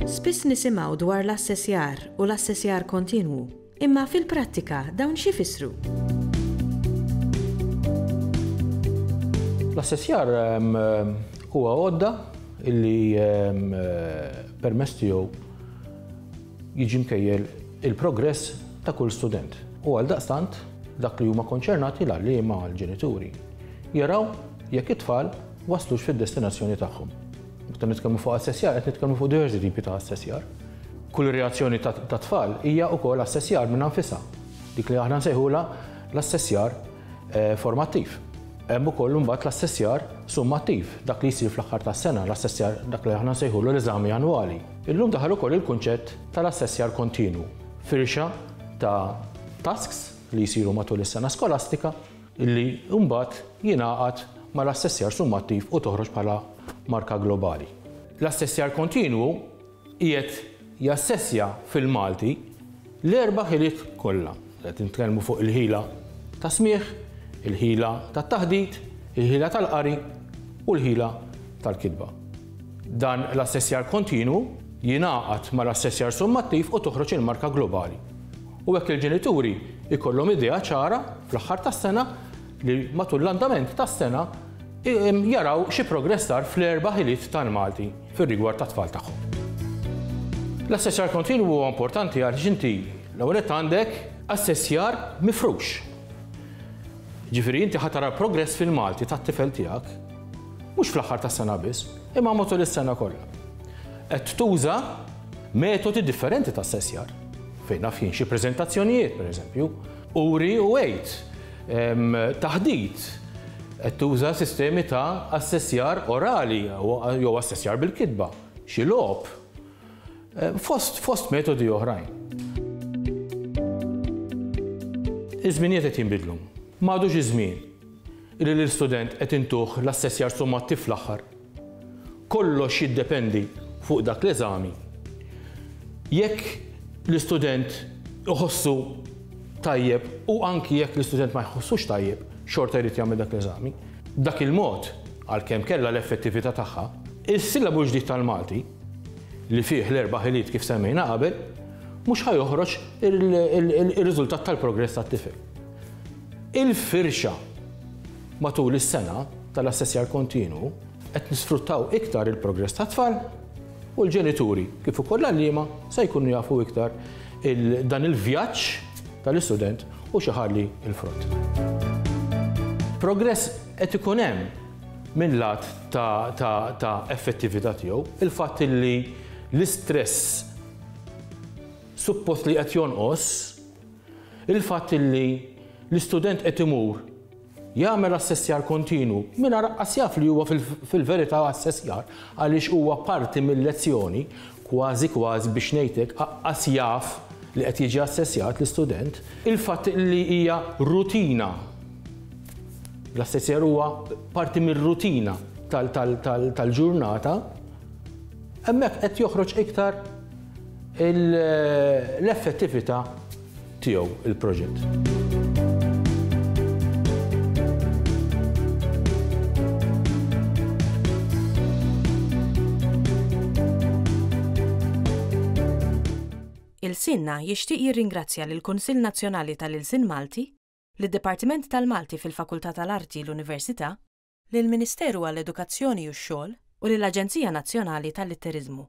Spiss nisimgħu dwar l-assessjar u l-assessjar kontinwu, imma fil-prattika dawn x'ifissru? L-assessjar huwa għodda illi permess tiegħu jiġi mkejjel il-progress ta' kull student. U għaldaqstant dak li huma konċernati l-għalliema għall-ġenituri jaraw jekk it-tfal waslux fid-destinazzjoni tagħhom. Meta nitkellmu fuq assessjar qed nitkellmu fuq diversi tipi ta' assessjar. Kull reazzjoni ta' tfal hija wkoll assessjar minn anfisha. Dik li aħna nsejħula l-assessjar formattiv. Hemm ukoll imbagħad l-assessjar summattiv, dak li jsir fl-aħħar tas-sena, l-assessjar dak li aħna nsejħulu l-eżami annwali. Illum daħal ukoll il-kunċett tal-assessjar kontinwu, firxa ta' tasks li jsiru matul is-sena skolastika illi mbagħad jingħaqad mal-assessjar summattiv u toħroġ bħala marka globali. L-assessjar kontinwu qiegħed jassessja fil-Malti l-erba' ħiliet kollha. Qed nitkellmu fuq il-ħila ta' smigħ, il-ħila tat-taħdid, il-ħila tal-qari u l-ħila tal-kitba. Dan l-assessjar kontinwu jingħaqad mal-assessjar summattiv u toħroġ il-marka globali. U hekk il-ġenituri jkollhom idea ċara fl-aħħar tas-sena li matul l-andament tas-sena jaraw xi progress sar fl-erba' ħiliet tal-Malti fir-rigward tat-tfal tagħhom. L-assessjar kontinwu huwa importanti għaliex inti l-ewwel qed għandek assessjar mifrux. Ġifieri inti ħadd tara progress fil-Malti tat-tifel tiegħek mhux fl-aħħar tas-sena biss, imma matul is-sena kollha. Qed tuża metodi differenti ta' assessjar. Fejn naf jien xi preżentazzjonijiet pereżempju, uri u għid, taħdid. Qed tuża sistemi ta' assessjar orali jew assessjar bil-kitba, xi logħob, fost metodi oħrajn. Iż-żminijiet qed jinbidlu. M'għadux iż-żmien li l-istudent qed intuh l-assessjar summattiv fl-aħħar. Kollox jiddependi fuq dak l-eżami. Jekk l-istudent iħossu tajjeb u anki jekk l-istudent ma jħossux tajjeb, xorta jrid jagħmel dak l-eżami. Dak il-mod għalkemm kellha l-effettività tagħha, is-sillabu ġdid tal-Malti li fih l-erba' ħiliet kif semmejna qabel, mhux ħajoħroġ ir-riżultat tal-progress tat-tifel. Il-firxa matul is-sena tal-assessjar kontinwu qed nisfruttaw iktar il-progress tat-tfal u l-ġenituri kif ukoll l-għalliema se jkunu jafu iktar dan il-vjaġġ tal-istudent u xi ħalli l-frott. Progress qed ikun hemm minn lat ta' effettività tiegħu, il-fatt li l-istress suppost li qed jonqos, il-fatt li l-istudent qed imur jagħmel assessjar kontinwu mingħajr qatt jaf li huwa fil-verità assessjar għaliex huwa parti mill-lezzjoni kważi biex ngħidlek qatt jaf li qed jiġi assessjat l-istudent, il-fatt li hija rutina. L-assessjar huwa parti mir-rutina tal-ġurnata, hemmhekk qed joħroġ iktar l-effettività tiegħu il-proġett. Il-Sinna jixtieq jirringrazzja lill-Kunsill Nazzjonali tal-Ilsien Malti, lid-Dipartiment tal-Malti fil-Fakultà tal-Arti l-Università, lill-Ministeru għall-Edukazzjoni u x-Xogħol u lill-Aġenzija Nazzjonali tal-Litteriżmu.